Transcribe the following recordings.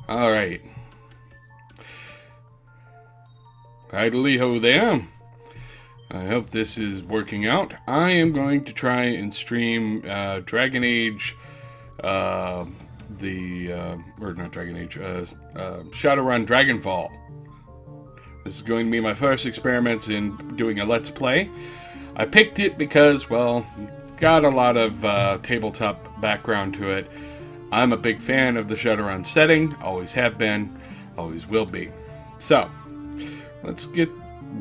All right. Idly ho there. I hope this is working out. I am going to try and stream Dragon Age, uh, or not Dragon Age, Shadowrun Dragonfall. This is going to be my first experiment in doing a Let's Play. I picked it because, well, got a lot of tabletop background to it. I'm a big fan of the Shadowrun setting, always have been, always will be. So, let's get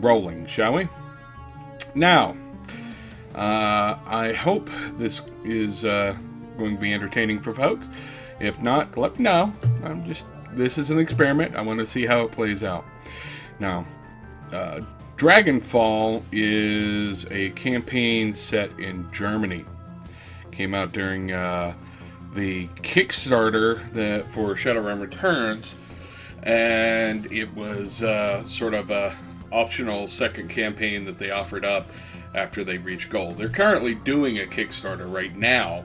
rolling, shall we? Now, I hope this is going to be entertaining for folks. If not, let me know. This is an experiment. I want to see how it plays out. Now, Dragonfall is a campaign set in Germany. Came out during the Kickstarter for Shadowrun Returns, and it was sort of a optional second campaign that they offered up after they reached goal. They're currently doing a Kickstarter right now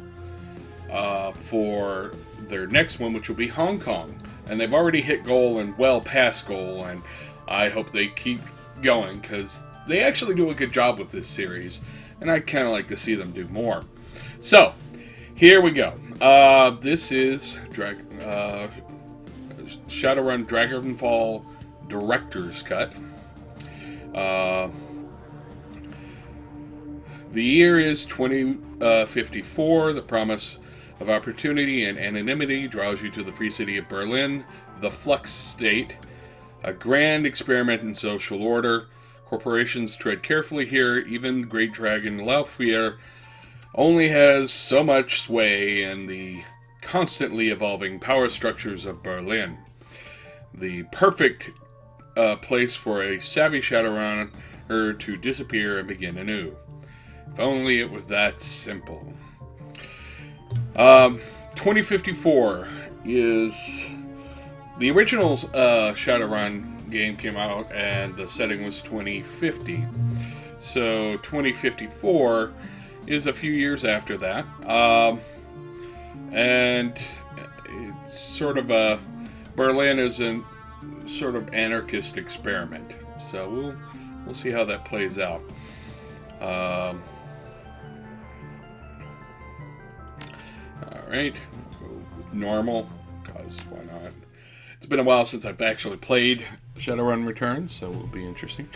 for their next one, which will be Hong Kong, and they've already hit goal and well past goal, and I hope they keep going because they actually do a good job with this series, and I'd kind of like to see them do more. So, here we go. This is Shadowrun Dragonfall Director's Cut. The year is 2054. The promise of opportunity and anonymity draws you to the free city of Berlin, the Flux State, a grand experiment in social order. Corporations tread carefully here. Even Great Dragon Laufwehr only has so much sway in the constantly evolving power structures of Berlin. The perfect place for a savvy Shadowrunner to disappear and begin anew. If only it was that simple. 2054 is the original Shadowrun game came out, and the setting was 2050. So 2054 is a few years after that, and it's sort of a Berlin is a sort of anarchist experiment. So we'll see how that plays out. All right, go with normal, because why not? It's been a while since I've actually played Shadowrun Returns, so it'll be interesting.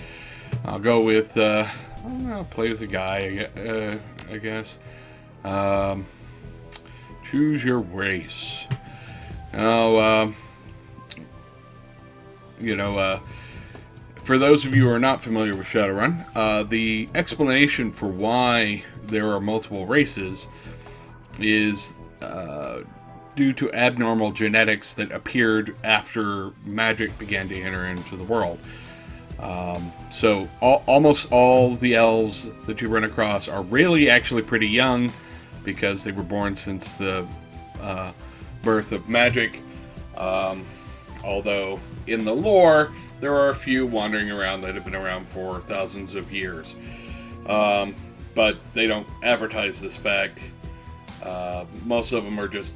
I'll go with, I don't know, play as a guy, I guess. Choose your race. Now, for those of you who are not familiar with Shadowrun, the explanation for why there are multiple races is due to abnormal genetics that appeared after magic began to enter into the world. So almost all the elves that you run across are really actually pretty young because they were born since the birth of magic. Although in the lore, there are a few wandering around that have been around for thousands of years. But they don't advertise this fact. Most of them are just,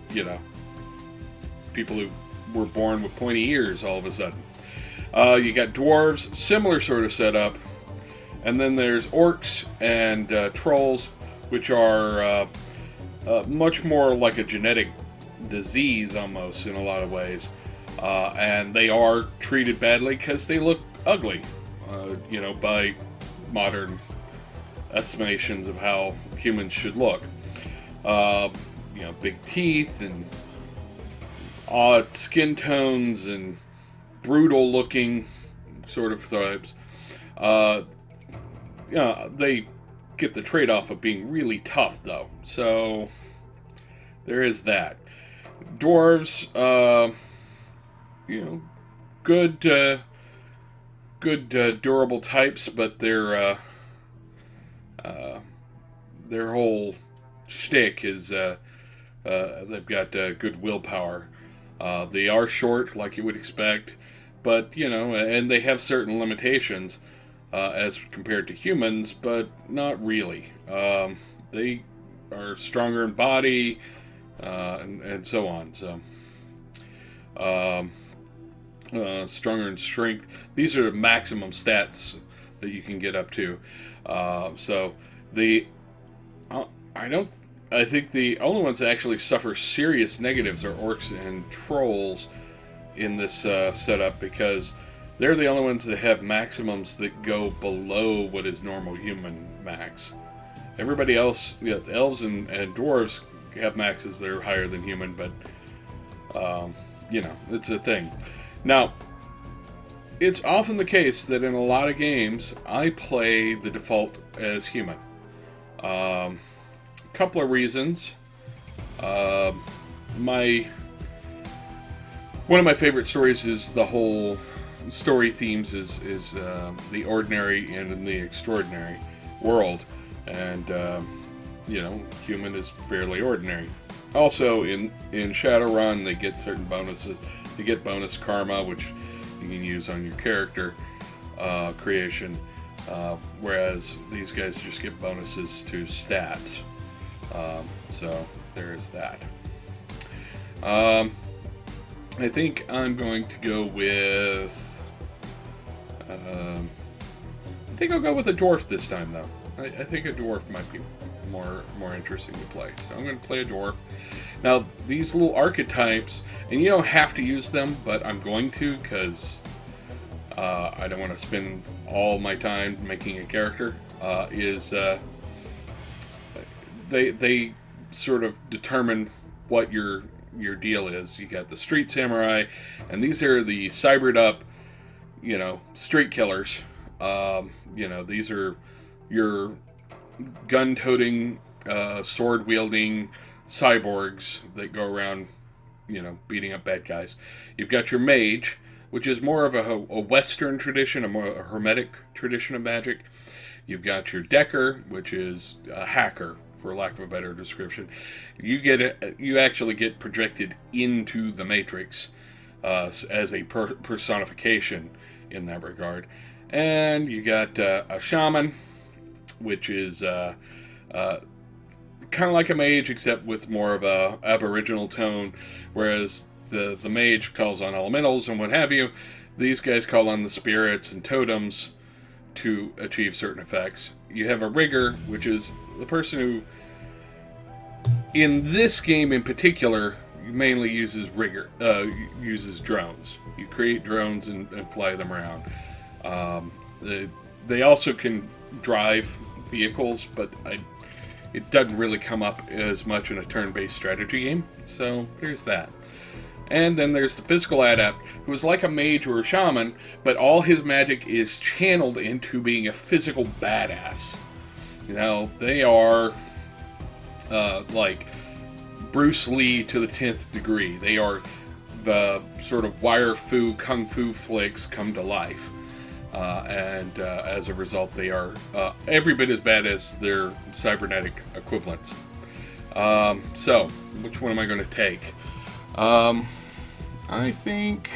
people who were born with pointy ears all of a sudden. You got dwarves, similar sort of setup. And then there's orcs and trolls, which are much more like a genetic disease almost in a lot of ways. And they are treated badly because they look ugly, by modern estimations of how humans should look. Big teeth and odd skin tones and brutal looking sort of tribes. They get the trade-off of being really tough though. So there is that. Dwarves, good durable types, but their whole shtick is they've got good willpower. They are short, like you would expect, but and they have certain limitations as compared to humans, but not really. They are stronger in body and so on. So stronger in strength. These are the maximum stats that you can get up to. So the I don't. I think the only ones that actually suffer serious negatives are orcs and trolls in this setup, because they're the only ones that have maximums that go below what is normal human max. Everybody else, yeah, the elves and dwarves have maxes that are higher than human, but you know, it's a thing. Now, it's often the case that in a lot of games, I play the default as human. Couple of reasons. One of my favorite stories is the whole story themes is the ordinary and the extraordinary world, and you know, human is fairly ordinary. Also, in Shadowrun, they get certain bonuses. They get bonus karma, which you can use on your character creation, whereas these guys just get bonuses to stats. So there is that. I think I'm going to go with. I think I'll go with a dwarf this time, though. I think a dwarf might be more interesting to play. So I'm going to play a dwarf. Now, these little archetypes, and you don't have to use them, but I'm going to, because I don't want to spend all my time making a character, they sort of determine what your deal is. You got the street samurai, and these are the cybered up, you know, street killers. You know, these are your gun-toting, sword-wielding cyborgs that go around, you know, beating up bad guys. You've got your mage, which is more of a Western tradition, a more hermetic tradition of magic. You've got your decker, which is a hacker, for lack of a better description. You actually get projected into the Matrix as a personification in that regard. And you got a shaman, which is kind of like a mage, except with more of a aboriginal tone, whereas the mage calls on elementals and what have you. These guys call on the spirits and totems to achieve certain effects. You have a rigger, which is the person who, in this game in particular, mainly uses uses drones. You create drones and fly them around. They also can drive vehicles, but it doesn't really come up as much in a turn-based strategy game. So there's that. And then there's the physical adept, who is like a mage or a shaman, but all his magic is channeled into being a physical badass. You know, they are like Bruce Lee to the 10th degree. They are the sort of wire fu, kung fu flicks come to life. And as a result, they are every bit as bad as their cybernetic equivalents. So, which one am I going to take? I think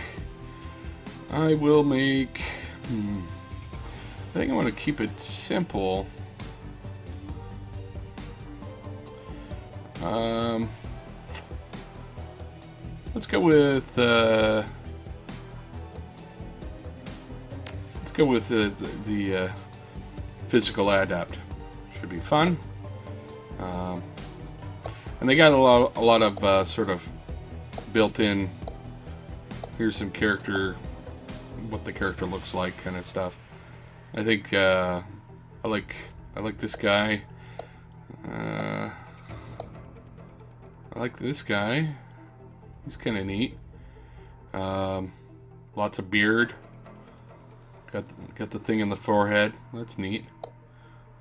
I will make. I think I want to keep it simple. Let's go with. Let's go with the physical adept. Should be fun. And they got a lot of sort of built-in. Here's some character, what the character looks like, kind of stuff. I think I like this guy. I like this guy. He's kind of neat. Lots of beard. Got the thing in the forehead. That's neat.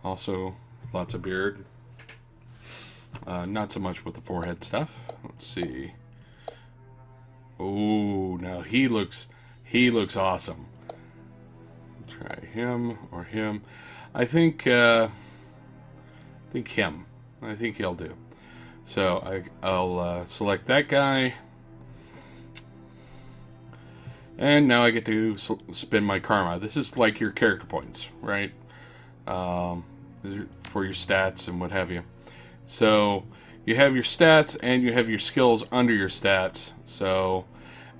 Also, lots of beard. Not so much with the forehead stuff. Let's see. Oh, now he looks awesome. Try him or him. I think him. I think he'll do. So I'll select that guy. And now I get to spend my karma. This is like your character points, right? For your stats and what have you. So you have your stats and you have your skills under your stats. So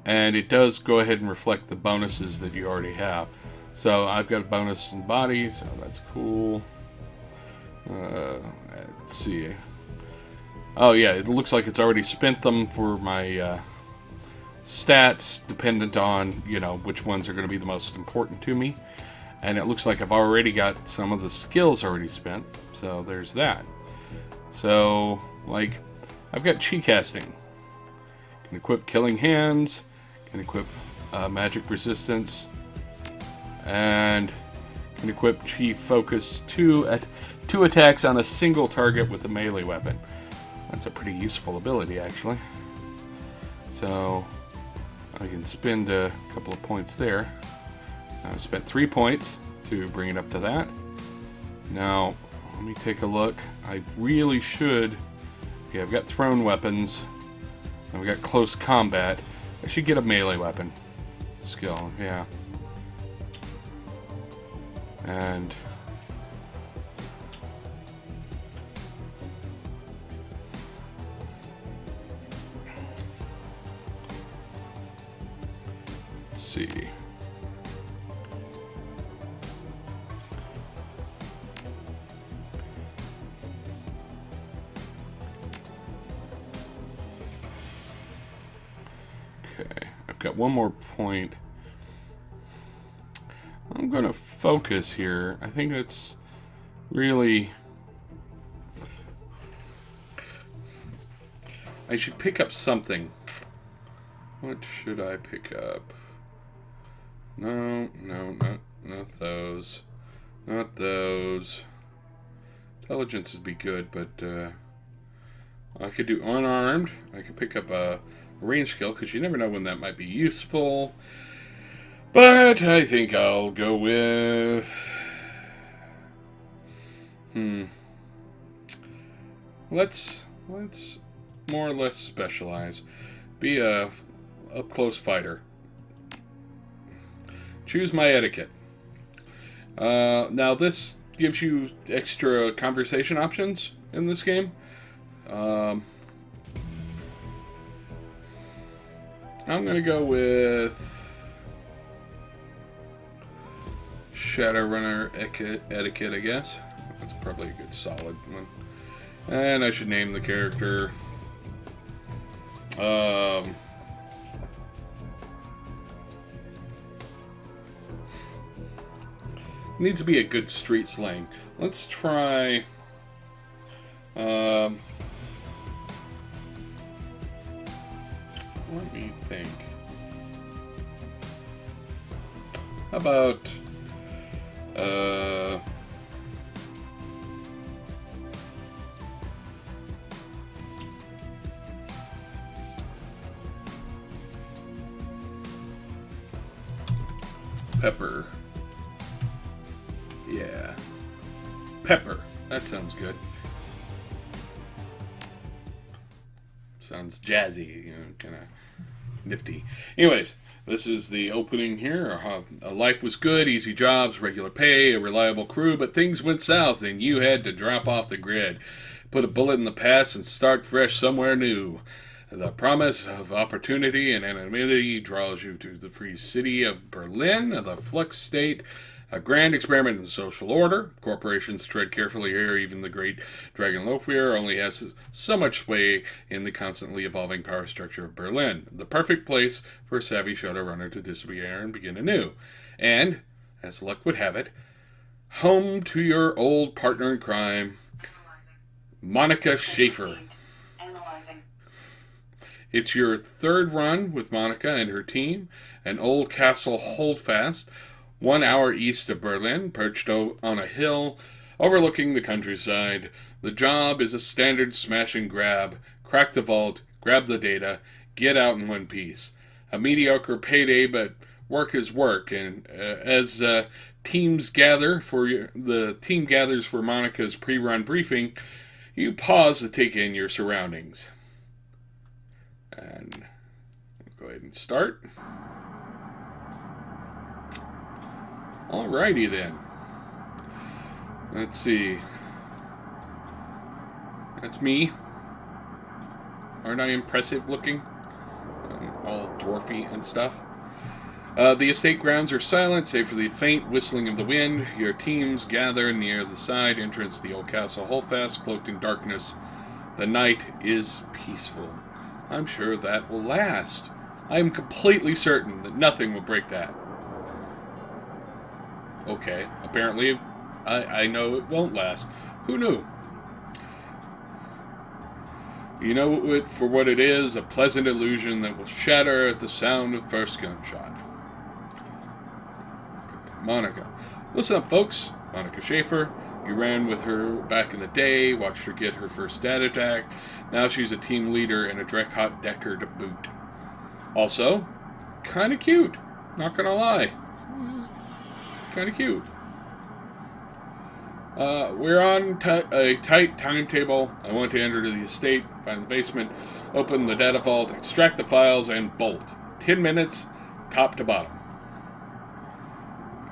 and it does go ahead and reflect the bonuses that you already have. So I've got a bonus in body, so that's cool. Let's see. Oh yeah, it looks like it's already spent them for my stats, dependent on, you know, which ones are going to be the most important to me. And it looks like I've already got some of the skills already spent, so there's that. So, like, I've got chi casting. Can equip killing hands, can equip magic resistance, and can equip chi focus 2 at 2 attacks on a single target with a melee weapon. That's a pretty useful ability, actually. So I can spend a couple of points there. I spent 3 points to bring it up to that. Now, let me take a look. I really should... Okay, I've got thrown weapons. I've got close combat. I should get a melee weapon skill, yeah. And... let's see. Okay, I've got one more point. I'm going to focus here. I think that's really... I should pick up something. What should I pick up? No, not those. Not those. Intelligence would be good, but I could do unarmed. I could pick up a range skill, because you never know when that might be useful. But I think I'll go with... Let's more or less specialize. Be a up-close fighter. Choose my etiquette. Now this gives you extra conversation options in this game. I'm going to go with Shadowrunner etiquette, I guess. That's probably a good solid one. And I should name the character. Needs to be a good street slang. Let's try... let me think. How about... Pepper. Yeah. Pepper. That sounds good. Sounds jazzy, you know, kind of nifty. Anyways, this is the opening here. Life was good, easy jobs, regular pay, a reliable crew, but things went south and you had to drop off the grid. Put a bullet in the past and start fresh somewhere new. The promise of opportunity and anonymity draws you to the free city of Berlin, the flux state, a grand experiment in social order. Corporations tread carefully here. Even the great Dragonfall only has so much sway in the constantly evolving power structure of Berlin. The perfect place for a savvy Shadowrunner to disappear and begin anew. And, as luck would have it, home to your old partner in crime, Monica Schaefer. It's your third run with Monica and her team, an old castle holdfast, 1 hour east of Berlin, perched on a hill overlooking the countryside. The job is a standard smash and grab, crack the vault, grab the data, get out in one piece. A mediocre payday, but work is work, and as teams gather for the team gathers for Monica's pre-run briefing, you pause to take in your surroundings. And go ahead and start. Alrighty then. Let's see. That's me. Aren't I impressive looking? all dwarfy and stuff. The estate grounds are silent, save for the faint whistling of the wind. Your teams gather near the side entrance to the old castle holdfast, cloaked in darkness. The night is peaceful. I'm sure that will last. I am completely certain that nothing will break that. Okay, apparently I know it won't last. Who knew? You know it for what it is, a pleasant illusion that will shatter at the sound of first gunshot. Monica. Listen up, folks. Monica Schaefer. You ran with her back in the day, watched her get her first dad attack. Now she's a team leader and a Dreadhot Decker to boot. Also, kind of cute. Not gonna lie. Kind of cute. We're on a tight timetable. I want to enter the estate, find the basement, open the data vault, extract the files, and bolt. 10 minutes, top to bottom.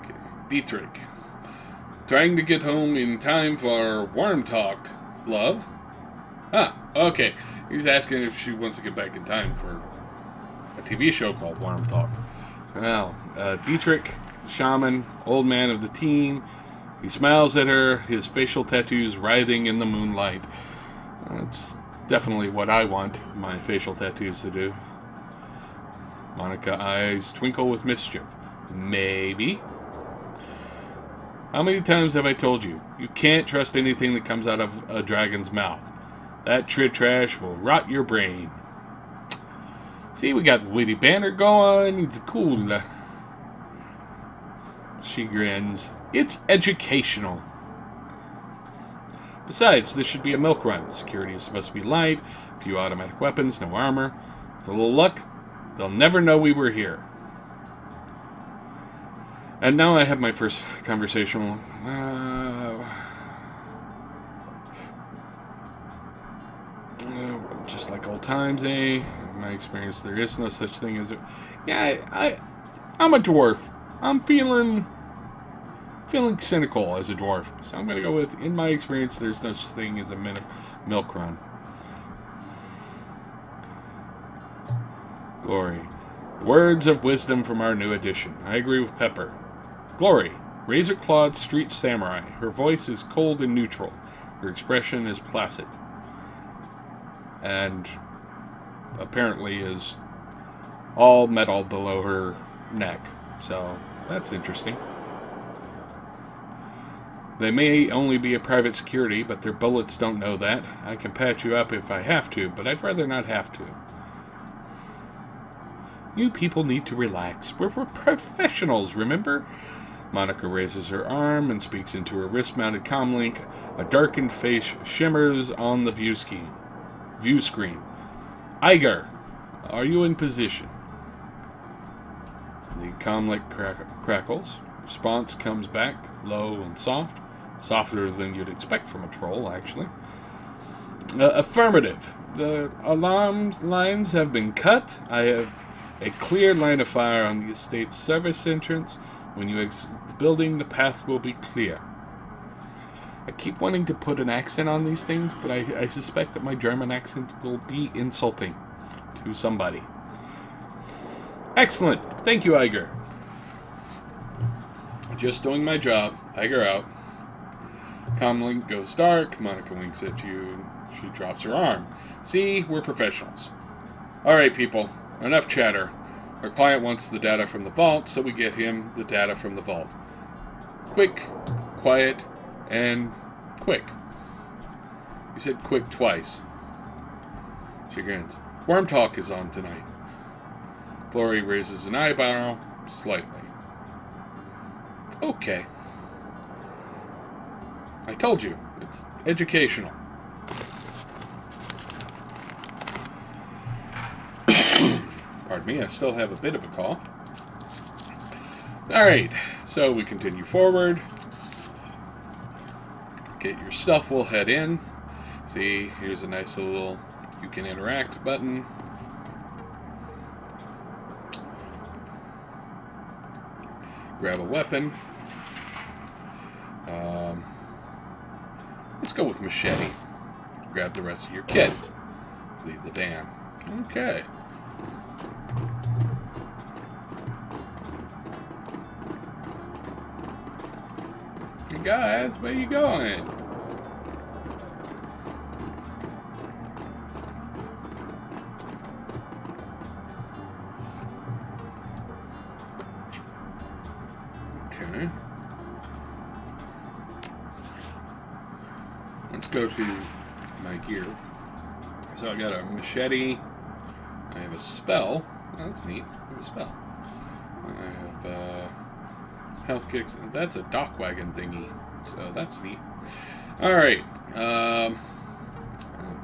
Okay. Dietrich. Trying to get home in time for Worm Talk, love. Ah, okay. He was asking if she wants to get back in time for a TV show called Worm Talk. Well, Dietrich, shaman, old man of the team. He smiles at her, his facial tattoos writhing in the moonlight. It's definitely what I want my facial tattoos to do. Monica eyes twinkle with mischief. Maybe. How many times have I told you? You can't trust anything that comes out of a dragon's mouth. That trid trash will rot your brain. See, we got the witty banner going. It's cool. She grins. It's educational. Besides, this should be a milk run. Security is supposed to be light. A few automatic weapons, no armor. With a little luck, they'll never know we were here. And now I have my first conversational. Just like old times, eh? In my experience, there is no such thing as a... Yeah, I'm a dwarf. I'm feeling cynical as a dwarf. So I'm going to go with, in my experience, there's no such thing as a milk run. Glory. Words of wisdom from our new edition. I agree with Pepper. Glory. Razor-clawed street samurai. Her voice is cold and neutral. Her expression is placid. And apparently is all metal below her neck. So that's interesting. They may only be a private security, but their bullets don't know that. I can patch you up if I have to, but I'd rather not have to. You people need to relax. We're professionals, remember? Monica raises her arm and speaks into her wrist-mounted comlink. A darkened face shimmers on the view screen. Iger, are you in position? The comlink crackles. Response comes back, low and soft. Softer than you'd expect from a troll, actually. Affirmative. The alarm lines have been cut. I have a clear line of fire on the estate's service entrance. When you exit the building, the path will be clear. I keep wanting to put an accent on these things, but I suspect that my German accent will be insulting to somebody. Excellent. Thank you, Iger. Just doing my job. Iger out. Comlink goes dark. Monica winks at you. She drops her arm. See, we're professionals. Alright, people. Enough chatter. Our client wants the data from the vault, so we get him the data from the vault. Quick, quiet, and quick. You said quick twice. She grins. Worm Talk is on tonight. Glory raises an eyebrow slightly. Okay. I told you, it's educational. Pardon me, I still have a bit of a cough. Alright, so we continue forward. Get your stuff, we'll head in. See, here's a nice little you can interact button. Grab a weapon. Let's go with machete. Grab the rest of your kit. Leave the van. Okay. guys, where you going? Okay. Let's go to my gear. So I got a machete. I have a spell. Oh, that's neat. I have a spell. I have health kicks. That's a dock wagon thingy. So that's neat. Alright.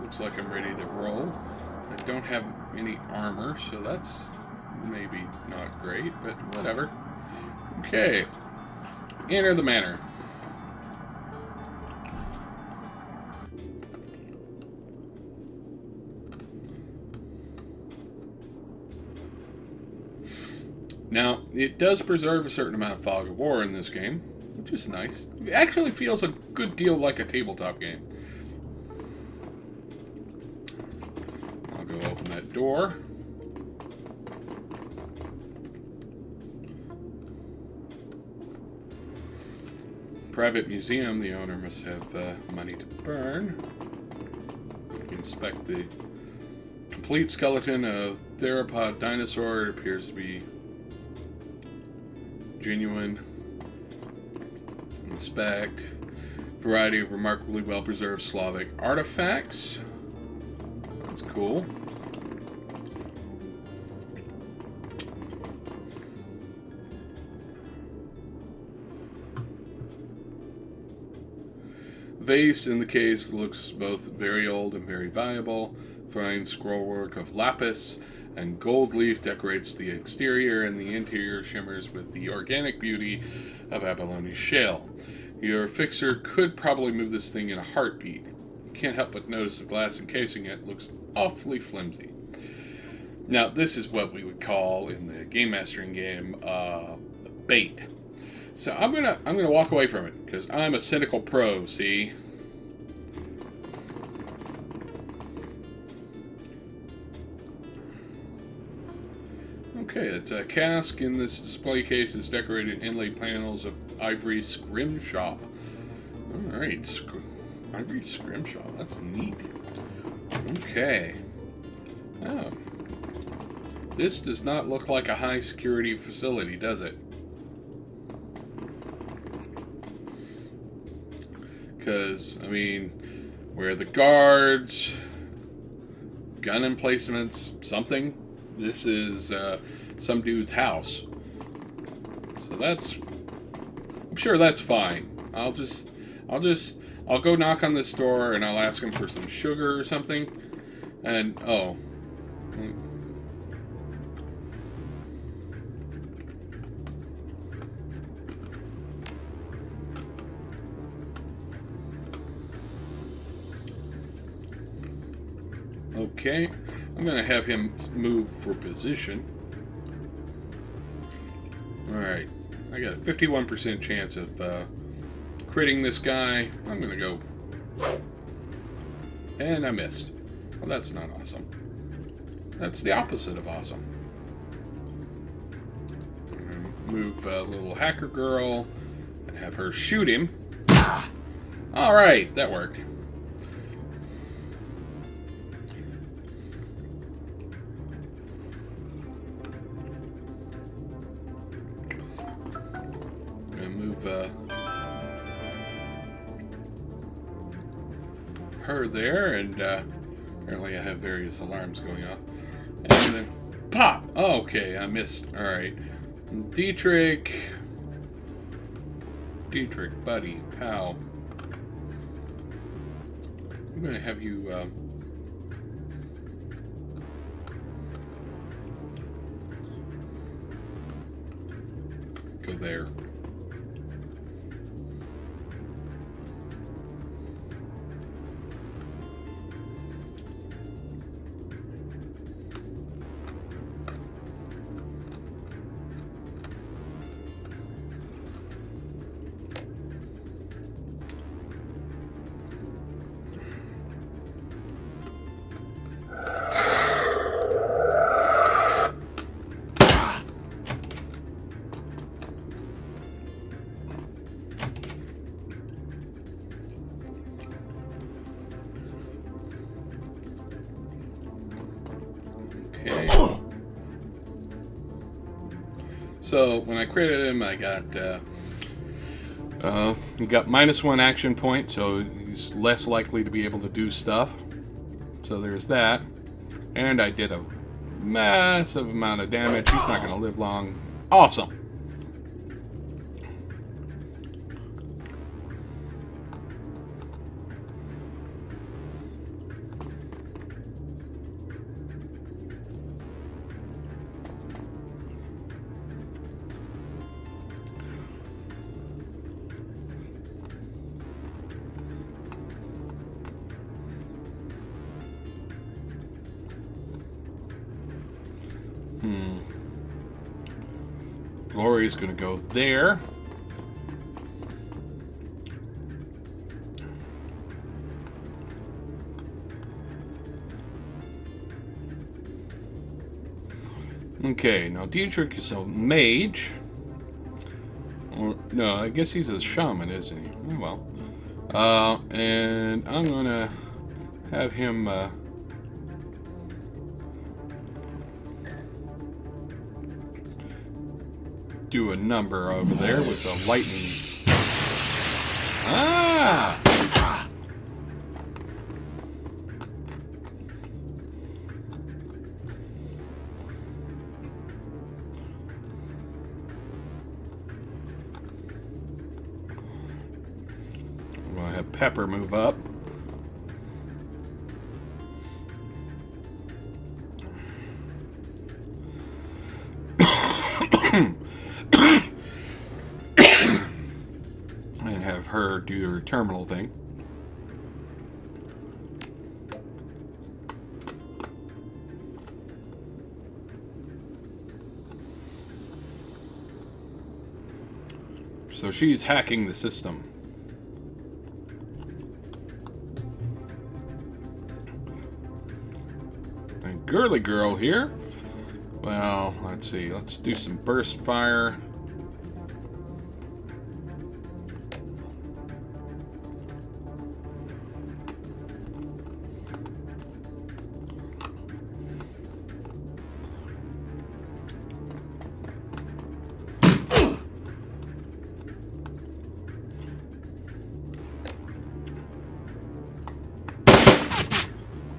Looks like I'm ready to roll. I don't have any armor, so that's maybe not great, but whatever. Okay. Enter the manor. Now, it does preserve a certain amount of fog of war in this game, which is nice. It actually feels a good deal like a tabletop game. I'll go open that door. Private museum, the owner must have money to burn. Inspect the complete skeleton of theropod dinosaur. It appears to be genuine. Inspect. Variety of remarkably well-preserved Slavic artifacts. That's cool. Vase in the case looks both very old and very valuable. Fine scrollwork of lapis and gold leaf decorates the exterior, and the interior shimmers with the organic beauty of abalone shell. Your fixer could probably move this thing in a heartbeat. You can't help but notice the glass encasing it looks awfully flimsy. Now, this is what we would call in the game mastering game bait. So I'm gonna walk away from it because I'm a cynical pro. See. Okay, it's a cask. In this display case is decorated inlaid panels of ivory scrimshaw. All right, ivory scrimshaw. That's neat. Okay. Oh, this does not look like a high security facility, does it? Because, I mean, where are the guards? Gun emplacements? Something? This is some dude's house. So that's... I'm sure that's fine. I'll go knock on this door and I'll ask him for some sugar or something. And, oh. Okay, I'm going to have him move for position. Alright, I got a 51% chance of critting this guy. I'm going to go. And I missed. Well, that's not awesome. That's the opposite of awesome. Move little hacker girl and have her shoot him. Alright, that worked. Her there, and apparently I have various alarms going off. And then pop! Oh, okay, I missed. Alright. Dietrich, buddy, pal. I'm gonna have you go there. So when I created him, I got he got -1 action point, so he's less likely to be able to do stuff. So there's that. And I did a massive amount of damage. He's not going to live long. Awesome. Glory's going to go there. Okay, now Dietrich is a mage. Or, no, I guess he's a shaman, isn't he? Oh, well. And I'm going to have him... do a number over there with the lightning. Ah! I'm going to have Pepper move up. And have her do her terminal thing. So she's hacking the system. And Girly Girl here. Well, let's see. Let's do some burst fire.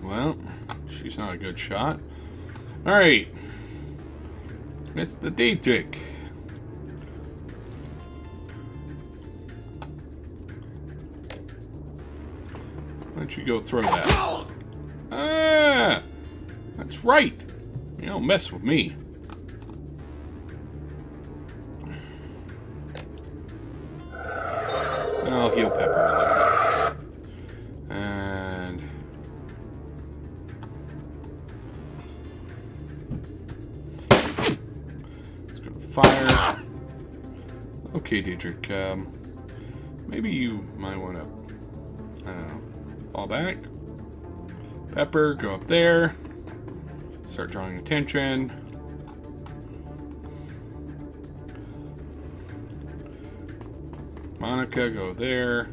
Well, she's not a good shot. Alright. It's the Dietrich. Why don't you go throw that? Ah! That's right. You don't mess with me. I'll heal Pepper a little bit. And... fire. Okay, Dietrich. Maybe you might want to, I don't know, fall back. Pepper, go up there. Start drawing attention. Monica, go there.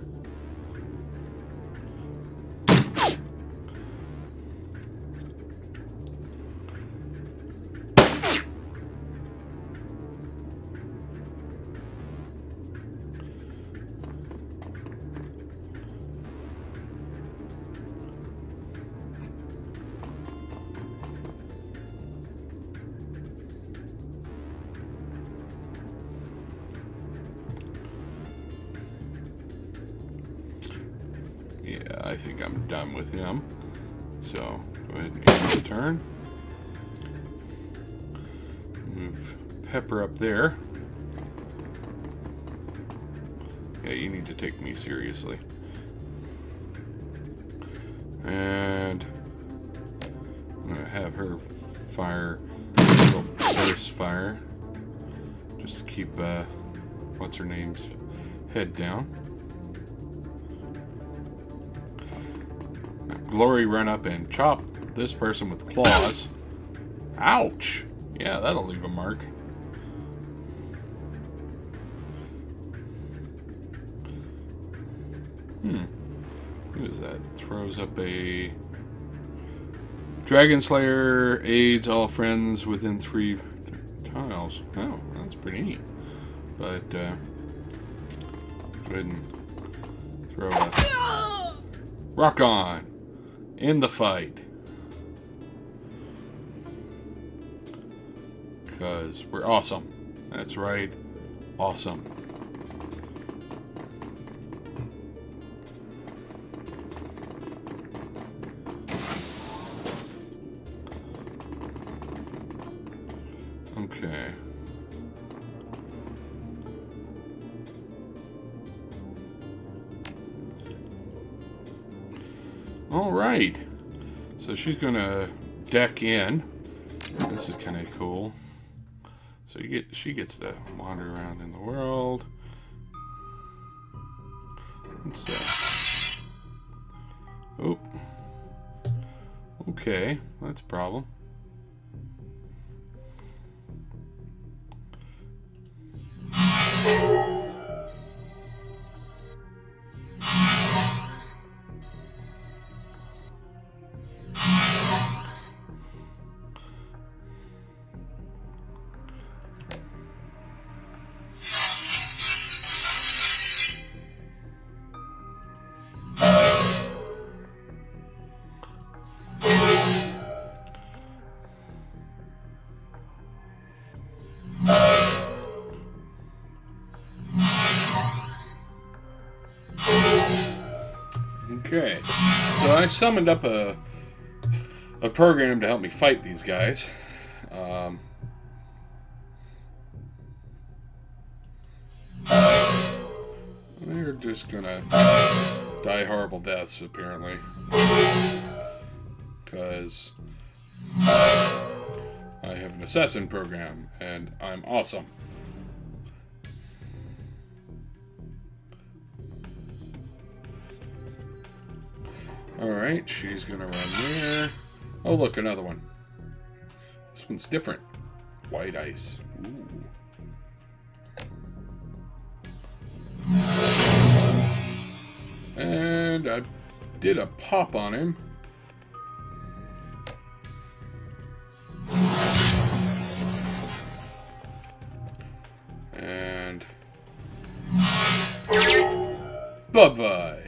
Yeah, I think I'm done with him. So, go ahead and end his turn. Move Pepper up there. Yeah, you need to take me seriously. And I'm going to have her fire a little burst fire. Just to keep, what's her name's head down. Glory run up and chop this person with claws. Ouch! Yeah, that'll leave a mark. Who is that? Throws up a... Dragon Slayer aids all friends within 3 tiles. miles. Oh, that's pretty neat. But, go ahead and throw a rock on in the fight. Because we're awesome. That's right. Awesome. Okay. All right. So she's gonna deck in. This is kind of cool. So she gets to wander around in the world. Let's oh. Okay, that's a problem. Okay, so I summoned up a program to help me fight these guys. They're just gonna die horrible deaths, apparently. Because I have an assassin program, and I'm awesome. Alright, she's gonna run there. Oh, look, another one. This one's different. White ice. Ooh. And I did a pop on him. And bye-bye.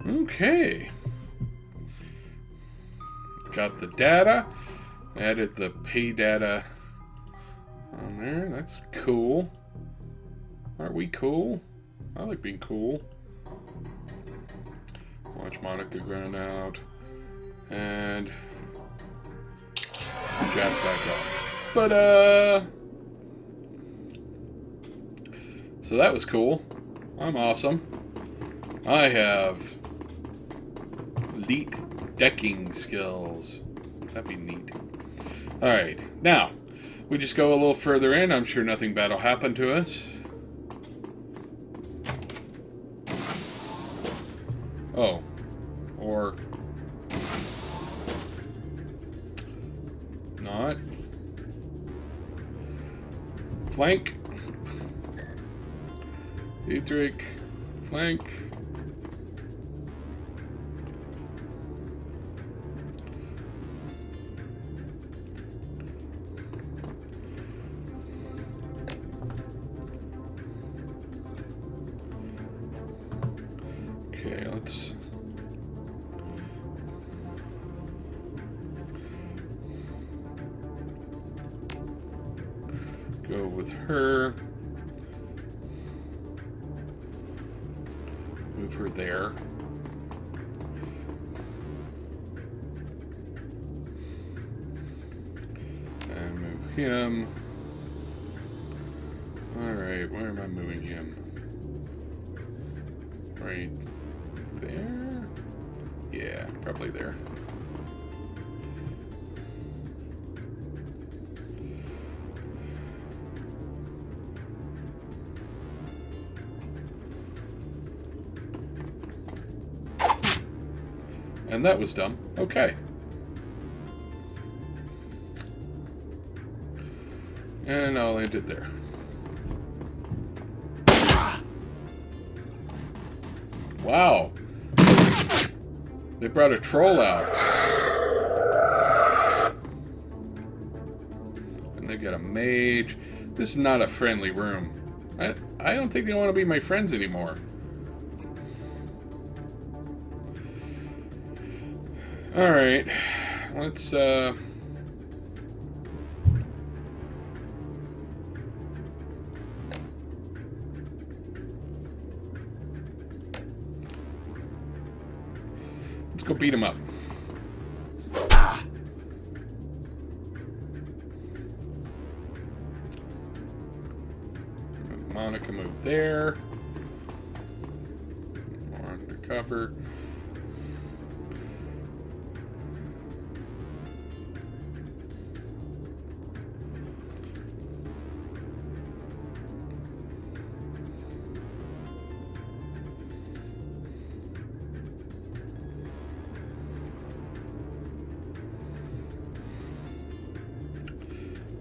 Okay. Got the data. Added the pay data on there. That's cool. Aren't we cool? I like being cool. Watch Monica grind out. And jack back up. But so that was cool. I'm awesome. I have elite decking skills. That'd be neat. Alright, now, we just go a little further in. I'm sure nothing bad will happen to us. Oh. Or not. Flank. Dietrich. Flank. Okay, let's go with her. Move her there. And move him. Alright, where am I moving him? Right there? Yeah, probably there. And that was dumb. Okay. And I'll end it there. Wow. They brought a troll out. And they got a mage. This is not a friendly room. I don't think they want to be my friends anymore. Alright. Let's go beat him up. Monica move there. More undercover.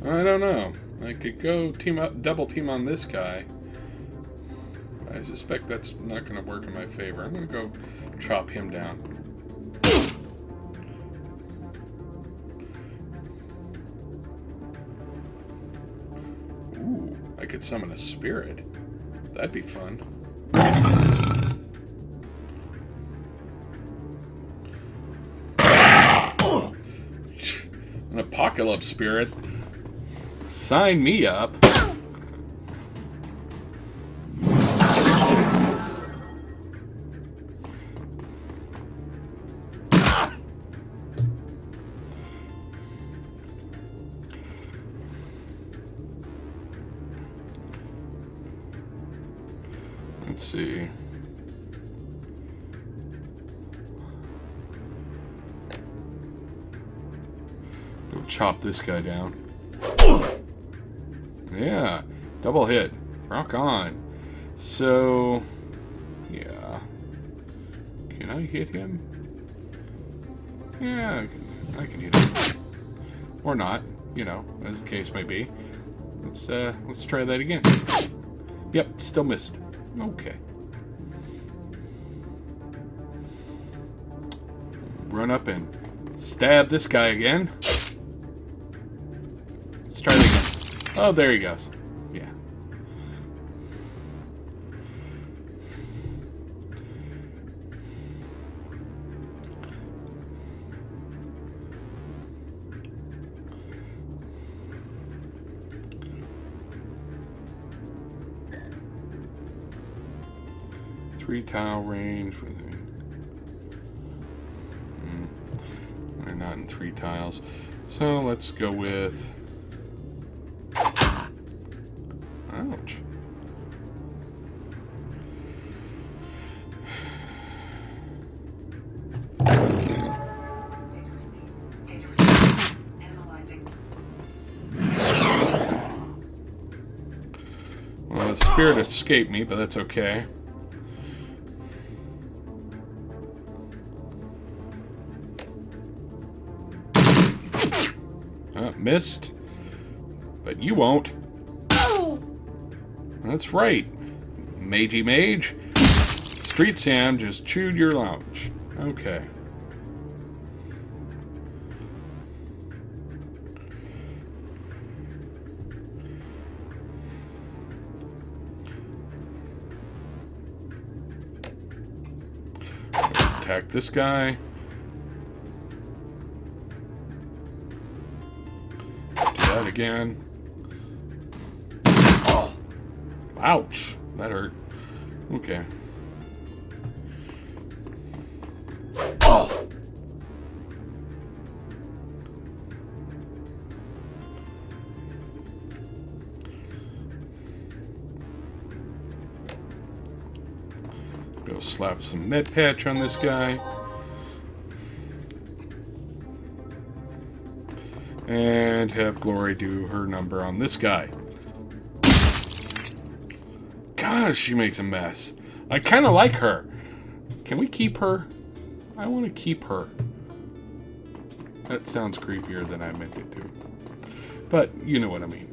I don't know. I could go team up, double team on this guy. I suspect that's not going to work in my favor. I'm going to go chop him down. Ooh, I could summon a spirit. That'd be fun. An apocalypse spirit. Sign me up. Let's see. Go chop this guy down. Yeah, double hit. Rock on. So, yeah. Can I hit him? Yeah, I can hit him. Or not, you know, as the case may be. Let's try that again. Yep, still missed. Okay. Run up and stab this guy again. Let's try it again. Oh, there he goes. Yeah. Three tile range for the. We're not in 3 tiles, so let's go with. Ouch. Well, the spirit escaped me, but that's okay. Missed. But you won't. That's right. Magey Mage. Street Sam just chewed your lunch. Okay. Attack this guy. Do that again. Ouch! That hurt. Okay. Go slap some med patch on this guy. And have Glory do her number on this guy. Gosh, she makes a mess. I kind of like her. Can we keep her? I want to keep her. That sounds creepier than I meant it to. But you know what I mean.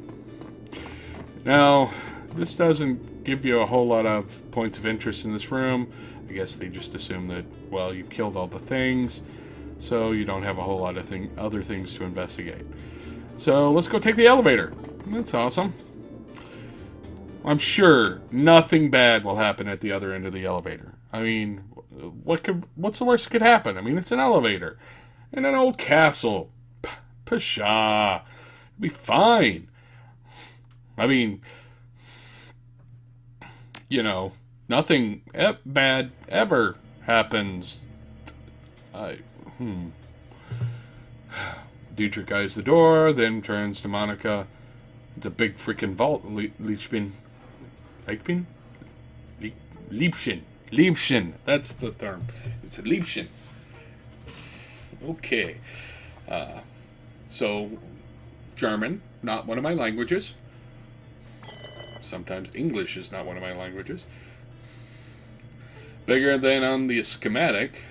Now, this doesn't give you a whole lot of points of interest in this room. I guess they just assume that, well, you killed all the things, so you don't have a whole lot of other things to investigate. So let's go take the elevator. That's awesome. I'm sure nothing bad will happen at the other end of the elevator. I mean, what's the worst that could happen? I mean, it's an elevator in an old castle. Pshaw. It'll be fine. I mean, you know, nothing bad ever happens. Dietrich eyes the door, then turns to Monica. It's a big freaking vault, Liebchen. Liebchen. That's the term. It's a Liebchen. Okay. So, German, not one of my languages. Sometimes English is not one of my languages. Bigger than on the schematic.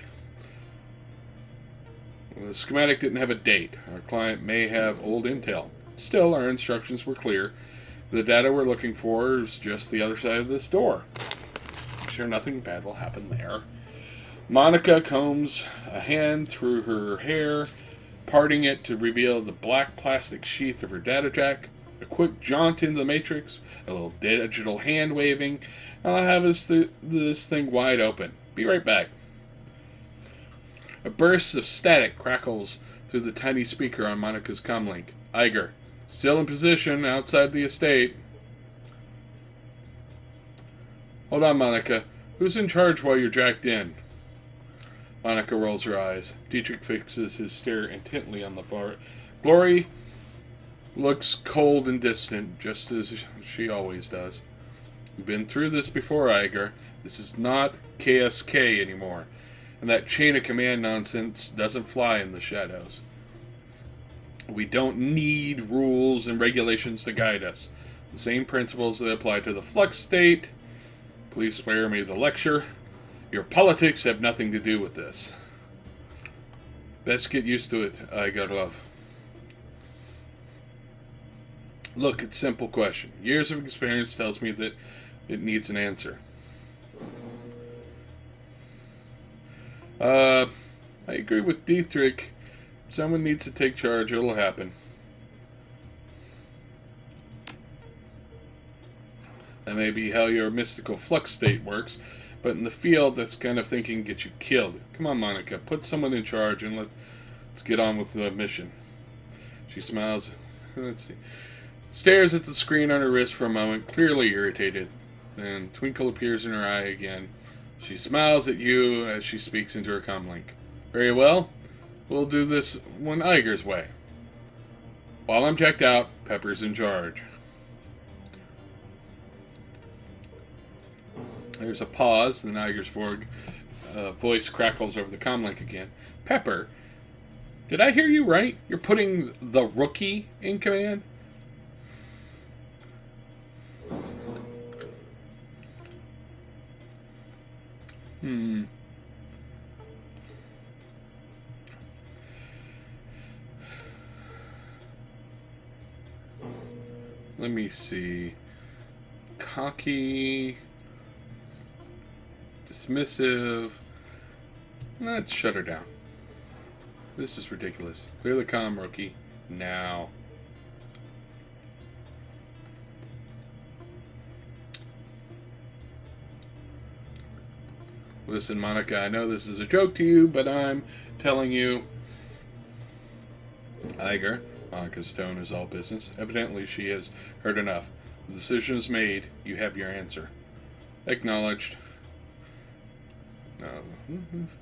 Well, the schematic didn't have a date. Our client may have old intel. Still, our instructions were clear. The data we're looking for is just the other side of this door. I'm sure nothing bad will happen there. Monica combs a hand through her hair, parting it to reveal the black plastic sheath of her data jack. A quick jaunt into the matrix, a little digital hand waving. I'll have this thing wide open. Be right back. A burst of static crackles through the tiny speaker on Monica's comlink. Iger, still in position outside the estate. Hold on, Monica. Who's in charge while you're jacked in? Monica rolls her eyes. Dietrich fixes his stare intently on the bar. Glory looks cold and distant, just as she always does. We've been through this before, Iger. This is not KSK anymore. And that chain of command nonsense doesn't fly in the shadows. We don't need rules and regulations to guide us. The same principles that apply to the flux state. Please spare me the lecture. Your politics have nothing to do with this. Best get used to it, Igerlov. Look, it's a simple question. Years of experience tells me that it needs an answer. I agree with Dietrich. Someone needs to take charge. It'll happen. That may be how your mystical flux state works, but in the field, this kind of thinking gets you killed. Come on, Monica. Put someone in charge and let's get on with the mission. She smiles. Let's see. Stares at the screen on her wrist for a moment, clearly irritated. Then twinkle appears in her eye again. She smiles at you as she speaks into her comlink. Very well. We'll do this one Iger's way. While I'm checked out, Pepper's in charge. There's a pause, then Iger's voice crackles over the comlink again. Pepper, did I hear you right? You're putting the rookie in command? Let me see. Cocky. Dismissive. Let's shut her down. This is ridiculous. Clear the comm, rookie. Now. Listen, Monica, I know this is a joke to you, but I'm telling you. Iger. Monica's tone is all business. Evidently, she has heard enough. The decision is made. You have your answer. Acknowledged.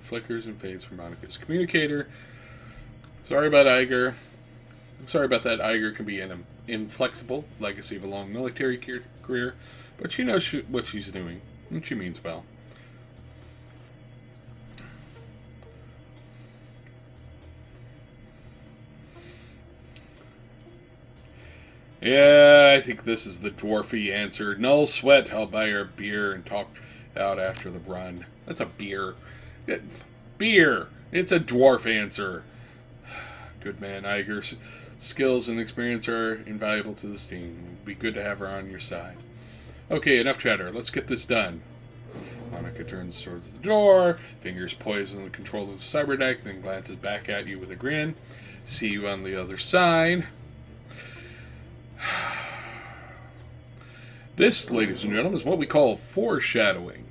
Flickers and fades from Monica's communicator. Sorry about Iger. Sorry about that. Iger can be an inflexible legacy of a long military career, but she knows what she's doing, and she means well. Yeah, I think this is the dwarfy answer. No sweat. I'll buy her a beer and talk out after the run. That's a beer. Beer. It's a dwarf answer. Good man, Iger. skills and experience are invaluable to this team. It would be good to have her on your side. Okay, enough chatter. Let's get this done. Monica turns towards the door, fingers poised on the control of the cyberdeck, then glances back at you with a grin. See you on the other side. This, ladies and gentlemen, is what we call foreshadowing.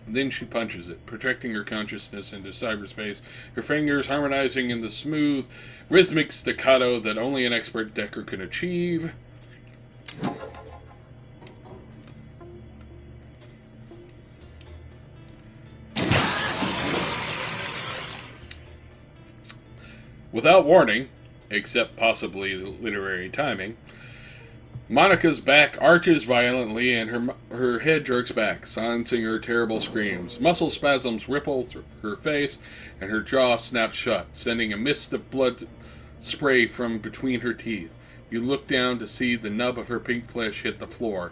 Then she punches it, projecting her consciousness into cyberspace, her fingers harmonizing in the smooth, rhythmic staccato that only an expert decker can achieve. Without warning, except possibly literary timing, Monica's back arches violently and her head jerks back, silencing her terrible screams. Muscle spasms ripple through her face, and her jaw snaps shut, sending a mist of blood spray from between her teeth. You look down to see the nub of her pink flesh hit the floor.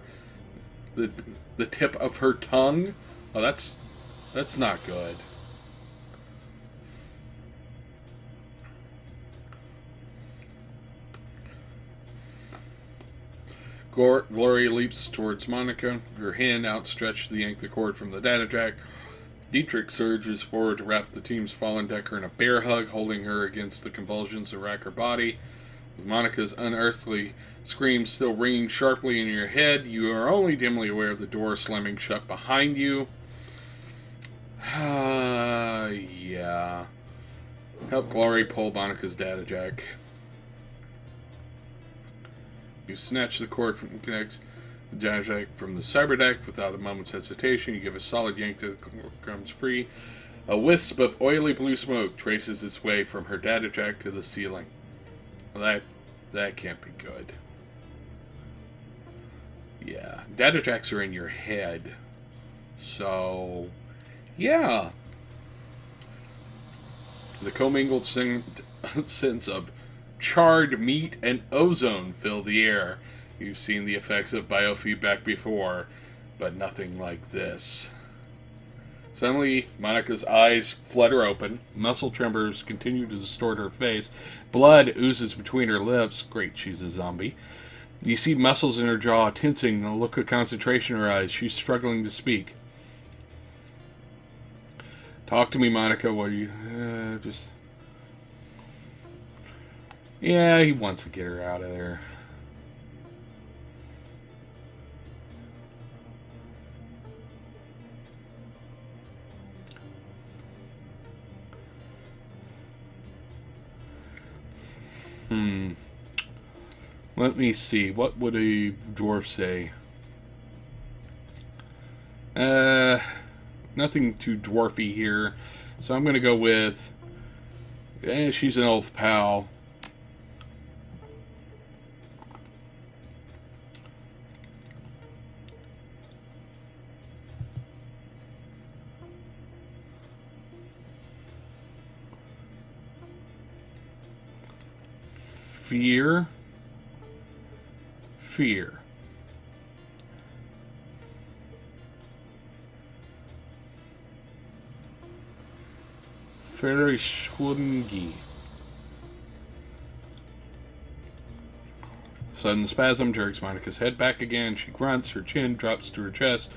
The tip of her tongue? Oh, that's not good. Glory leaps towards Monica, her hand outstretched to yank the cord from the data jack. Dietrich surges forward to wrap the team's fallen decker in a bear hug, holding her against the convulsions that rack her body. With Monica's unearthly screams still ringing sharply in your head, you are only dimly aware of the door slamming shut behind you. Yeah. Help Glory pull Monica's data jack. You snatch the cord from the data jack from the cyberdeck without a moment's hesitation. You give a solid yank to the comes free. A wisp of oily blue smoke traces its way from her data jack to the ceiling. Well, that can't be good. Yeah, data jacks are in your head. So, yeah. The commingled sense of charred meat and ozone fill the air. You've seen the effects of biofeedback before, but nothing like this. Suddenly, Monica's eyes flutter open. Muscle tremors continue to distort her face. Blood oozes between her lips. Great, she's a zombie. You see muscles in her jaw tensing, a look of concentration in her eyes. She's struggling to speak. Talk to me, Monica. What are you... just... Yeah, he wants to get her out of there. Let me see. What would a dwarf say? Nothing too dwarfy here. So I'm going to go with... she's an elf pal. Fear. Verschwungi. Sudden spasm jerks Monica's head back again. She grunts, her chin drops to her chest,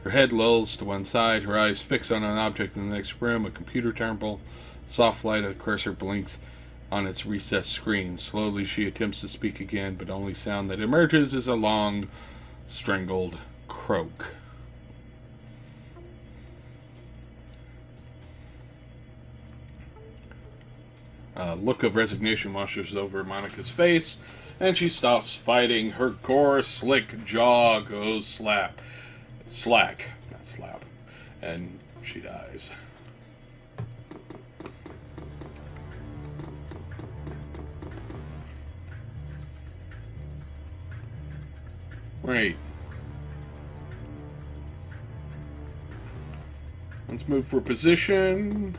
her head lolls to one side, her eyes fix on an object in the next room, a computer terminal. Soft light of the cursor blinks on its recessed screen. Slowly she attempts to speak again, but only sound that emerges is a long, strangled croak. A look of resignation washes over Monica's face, and she stops fighting. Her gore, slick jaw goes slack, not slap, and she dies. Right. Let's move for position.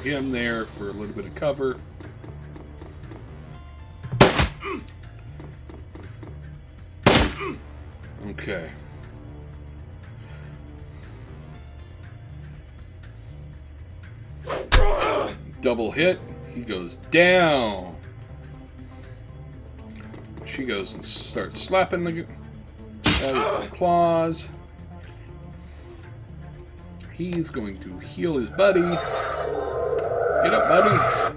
him there for a little bit of cover. Okay. Double hit. He goes down. She goes and starts slapping the guy with the claws. He's going to heal his buddy. Get up, buddy.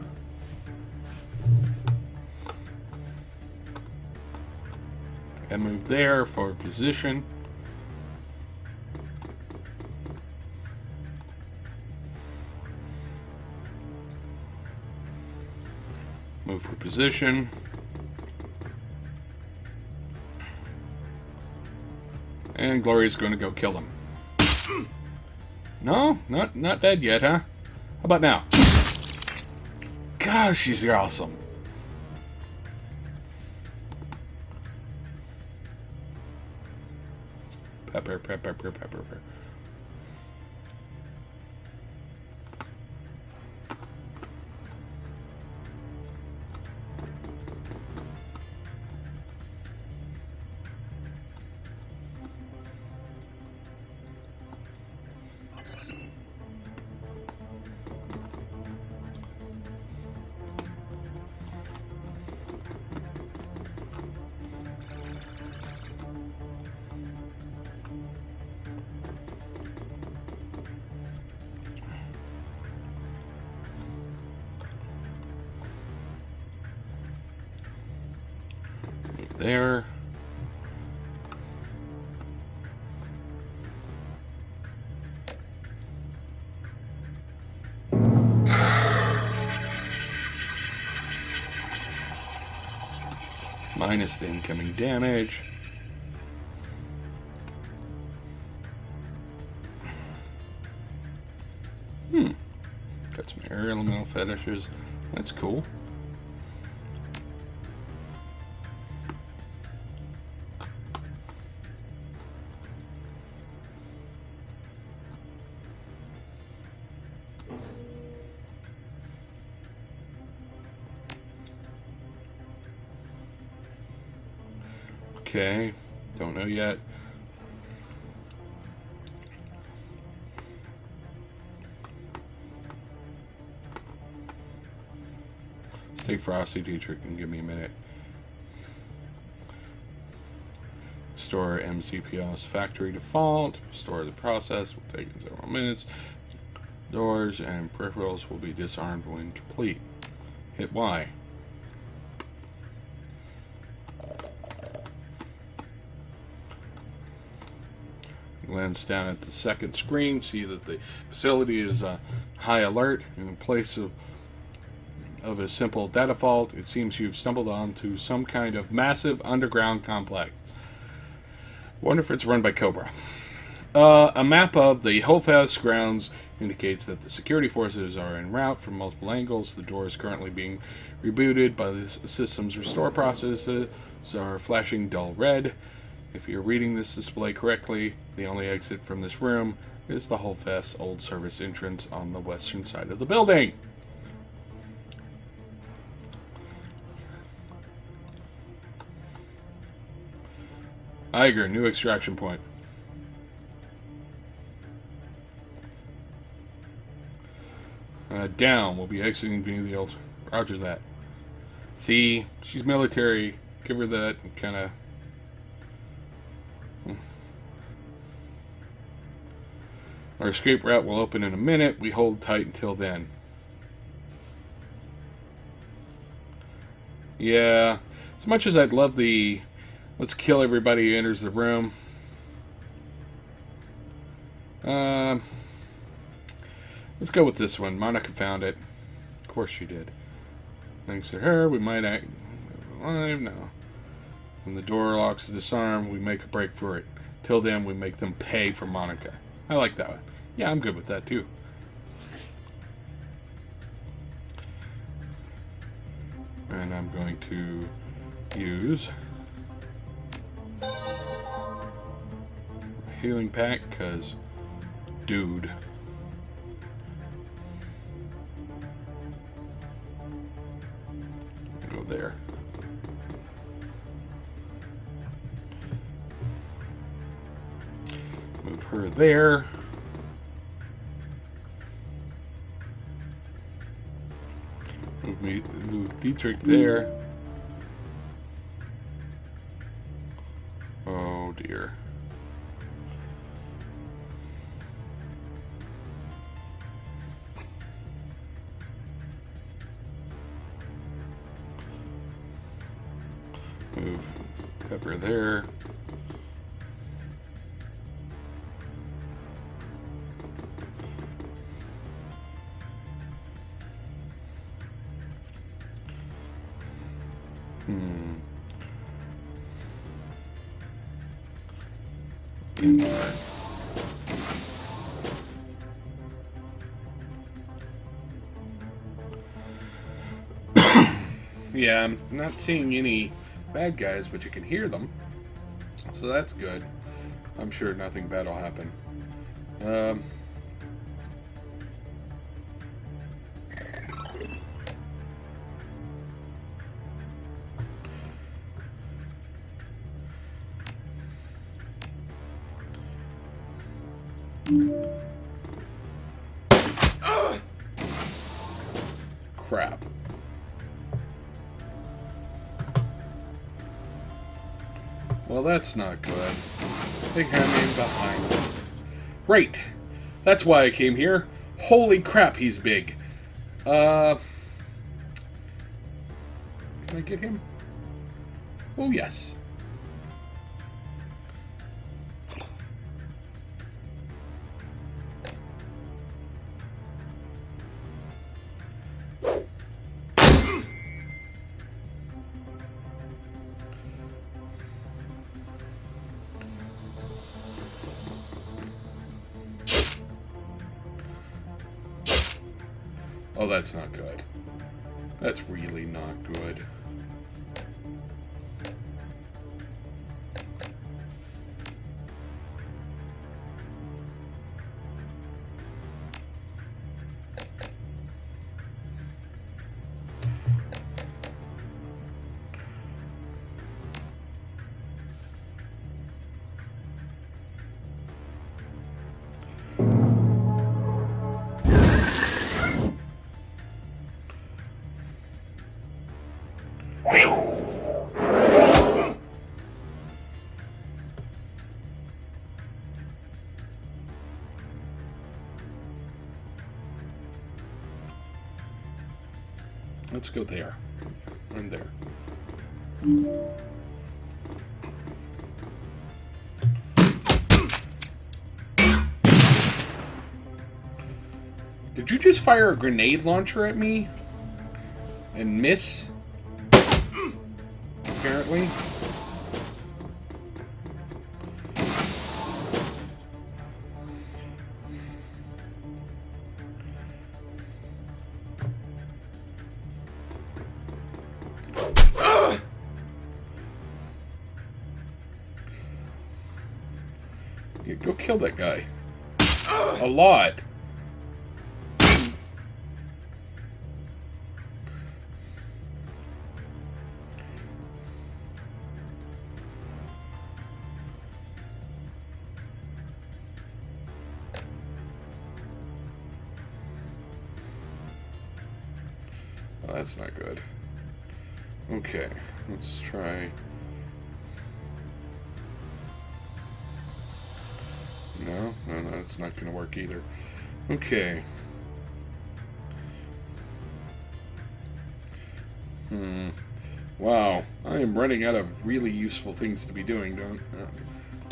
And move there for position. Move for position. And Gloria's going to go kill him. No, not dead yet, huh? How about now? Gosh, she's awesome. Pepper. There. Minus the incoming damage. Got some air elemental fetishes. That's cool. Okay, don't know yet. Stay frosty, Dietrich, and give me a minute. Restore MCPL's factory default. Restore the process. Will take several minutes. Doors and peripherals will be disarmed when complete. Hit Y. Glance down at the second screen, see that the facility is high alert. In place of a simple data fault, it seems you've stumbled onto some kind of massive underground complex. Wonder if it's run by Cobra. A map of the Hofhaus grounds indicates that the security forces are en route from multiple angles. The door is currently being rebooted, but the system's restore processes are flashing dull red. If you're reading this display correctly, the only exit from this room is the Hofhaus old service entrance on the western side of the building. Iger, new extraction point. Down. We'll be exiting via the old. Roger that. See, she's military. Give her that kind of. Our escape route will open in a minute. We hold tight until then. Yeah. As much as I'd love the let's kill everybody who enters the room. Let's go with this one. Monica found it. Of course she did. Thanks to her, we might act alive now. When the door locks to disarm, we make a break for it. Till then, we make them pay for Monica. I like that one. Yeah, I'm good with that too. And I'm going to use a healing pack, because dude. there. Move her there. Move Dietrich there. Oh dear. Move Pepper there. Yeah, I'm not seeing any bad guys, but you can hear them. So that's good. I'm sure nothing bad will happen. Crap. Well, that's not good. They got me behind. Right. That's why I came here. Holy crap, he's big. Can I get him? Oh, yes. Oh, that's not good. That's really not good. Let's go there. And there. Did you just fire a grenade launcher at me? And miss? Apparently. Yeah, go kill that guy. A lot. Oh, that's not good. Okay, let's try. No, that's not going to work either. Okay. Wow, I am running out of really useful things to be doing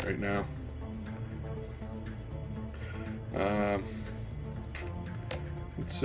right now. Let's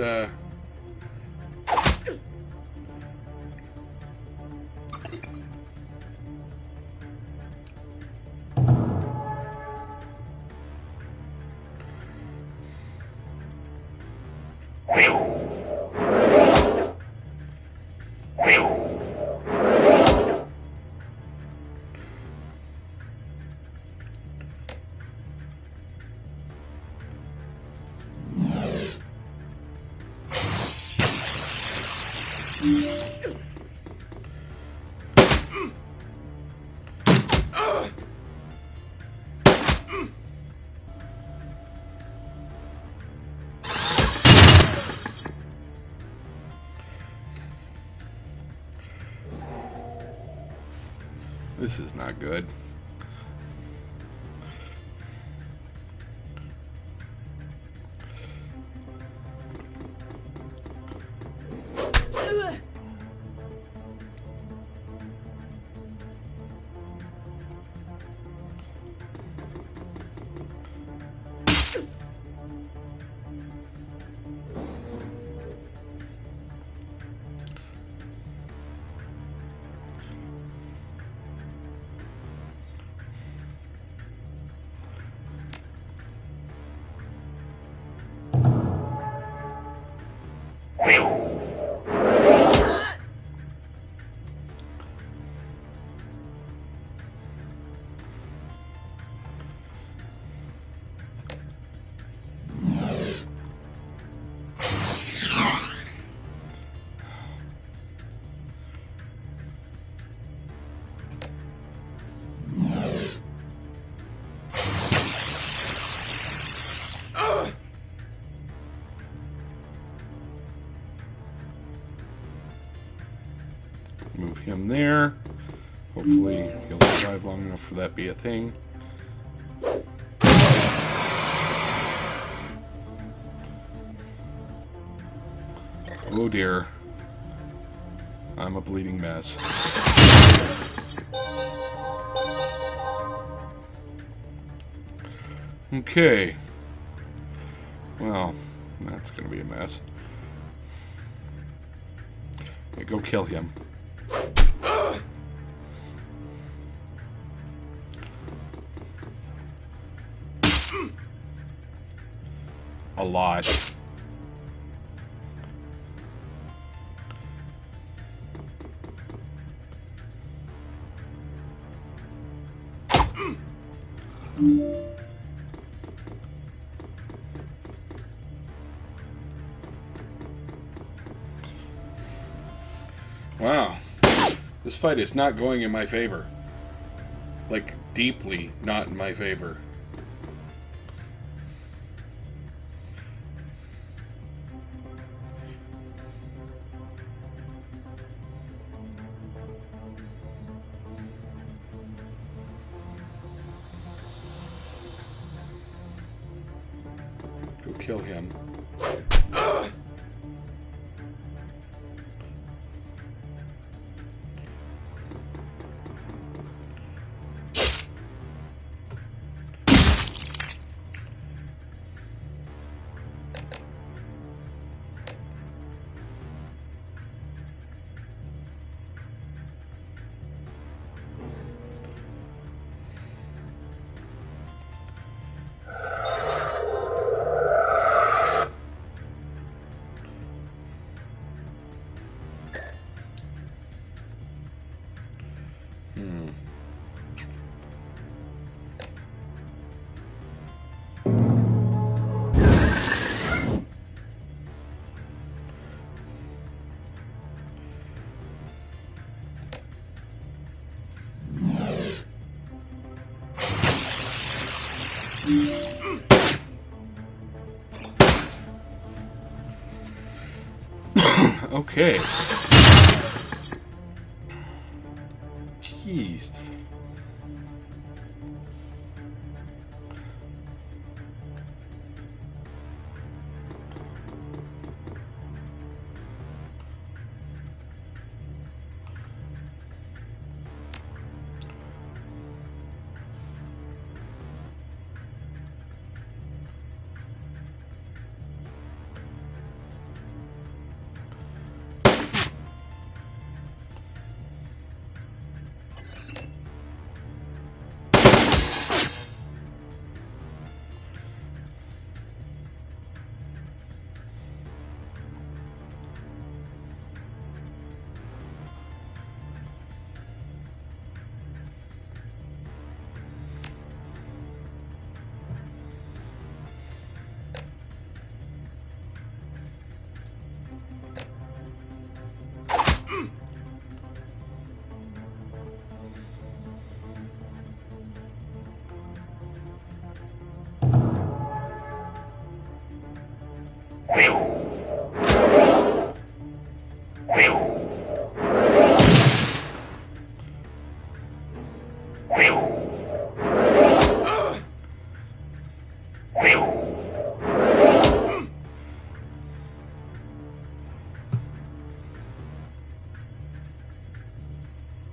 This is not good. Move him there. Hopefully he'll survive long enough for that to be a thing. Oh dear. I'm a bleeding mess. Okay. Well, that's gonna be a mess. Okay, go kill him. A lot. Wow. This fight is not going in my favor. Like, deeply not in my favor. Go kill him. Okay. Jeez.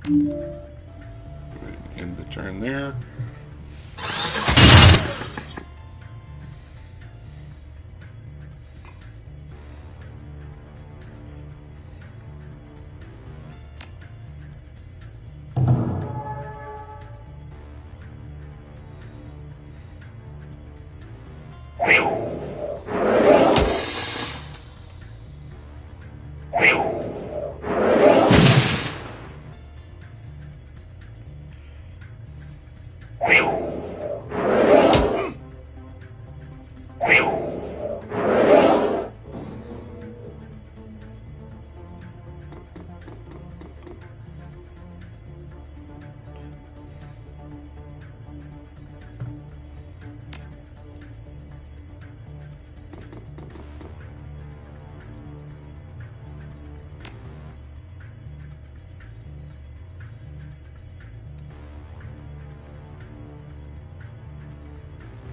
End the turn there.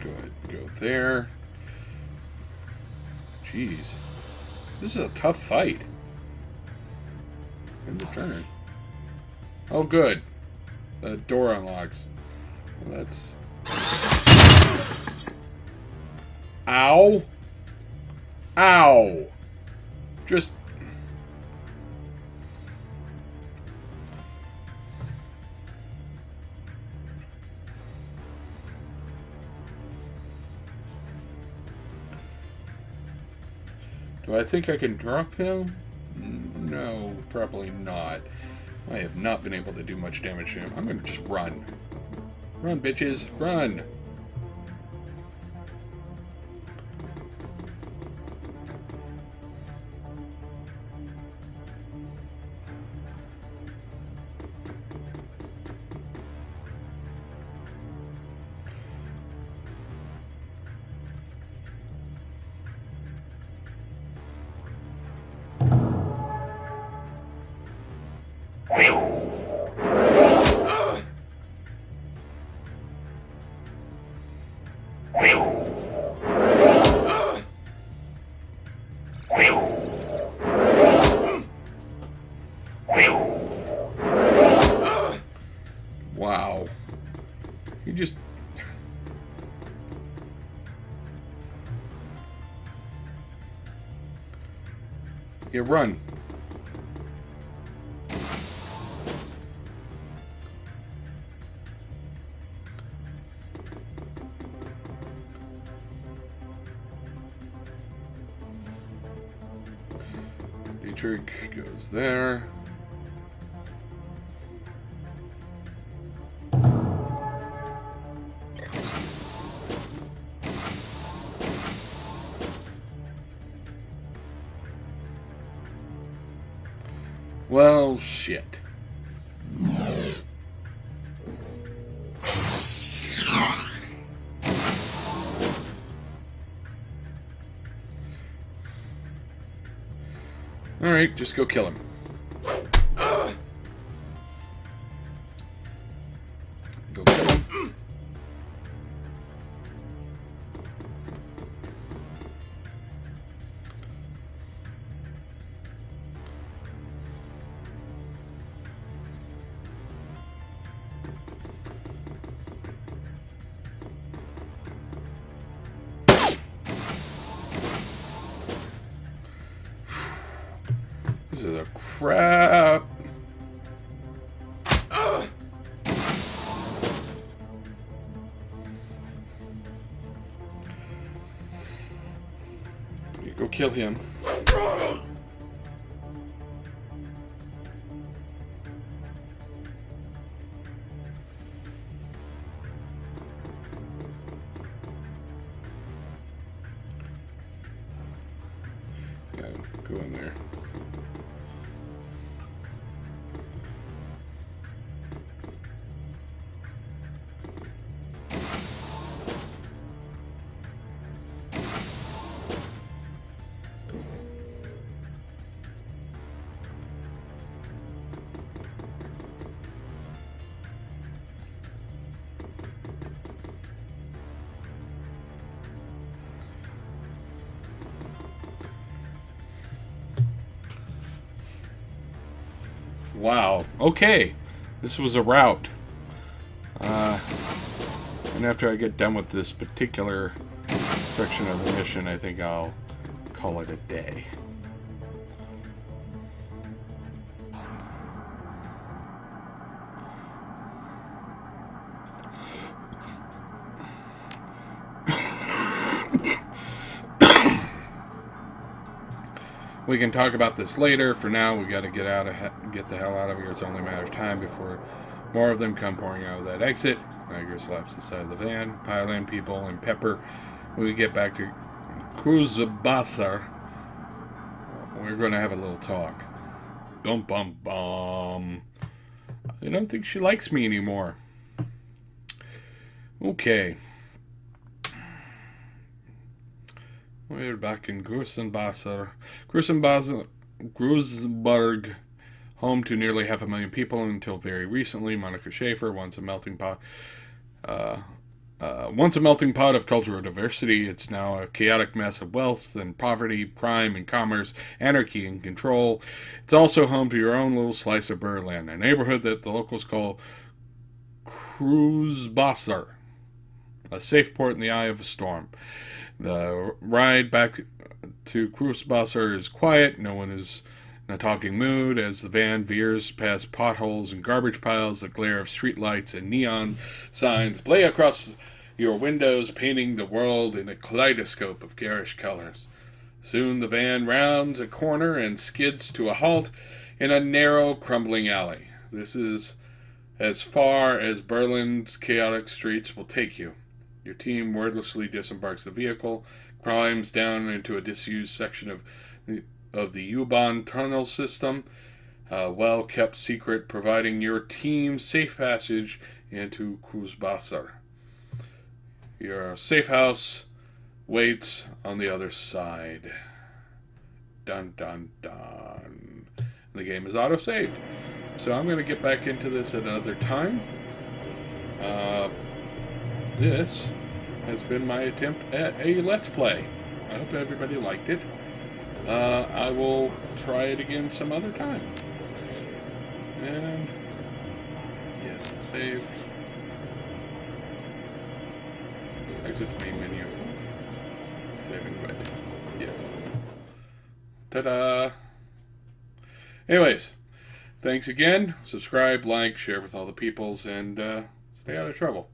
Go ahead and go there. Jeez. This is a tough fight. End the turn. Oh, good. The door unlocks. Well, that's... Ow! Ow! Just... Do I think I can drop him? No, probably not. I have not been able to do much damage to him. I'm going to just run. Run, bitches. Run! Wow. You just... Yeah, run. Dietrich goes there. Well, shit. Alright, just go kill him. Go kill him. This is a crap. You go kill him. Yeah, go in there. Wow. Okay. This was a route. And after I get done with this particular section of the mission, I think I'll call it a day. We can talk about this later. For now, we got to get the hell out of here. It's only a matter of time before more of them come pouring out of that exit. Tiger slaps the side of the van, pile in people, and pepper. When we get back to Cruzabasar, we're going to have a little talk. Bum bum bum. I don't think she likes me anymore. Okay. We're back in Grusenbasser. Gruzburg, home to nearly 500,000 people until very recently. Monica Schaefer, once a melting pot of cultural diversity, it's now a chaotic mess of wealth and poverty, crime and commerce, anarchy and control. It's also home to your own little slice of Berlin, a neighborhood that the locals call Cruzbasser, a safe port in the eye of a storm. The ride back to Cruzbasser is quiet. No one is in a talking mood as the van veers past potholes and garbage piles. The glare of streetlights and neon signs play across your windows, painting the world in a kaleidoscope of garish colors. Soon the van rounds a corner and skids to a halt in a narrow, crumbling alley. This is as far as Berlin's chaotic streets will take you. Your team wordlessly disembarks the vehicle, climbs down into a disused section of the U-Bahn tunnel system, a well-kept secret providing your team safe passage into Cruzbasser. Your safe house waits on the other side. Dun dun dun. The game is auto-saved. So I'm going to get back into this at another time. This has been my attempt at a Let's Play. I hope everybody liked it. I will try it again some other time. And yes, save. Exit the main menu. Save and quit. Yes. Ta-da! Anyways, thanks again. Subscribe, like, share with all the peoples, and stay out of trouble.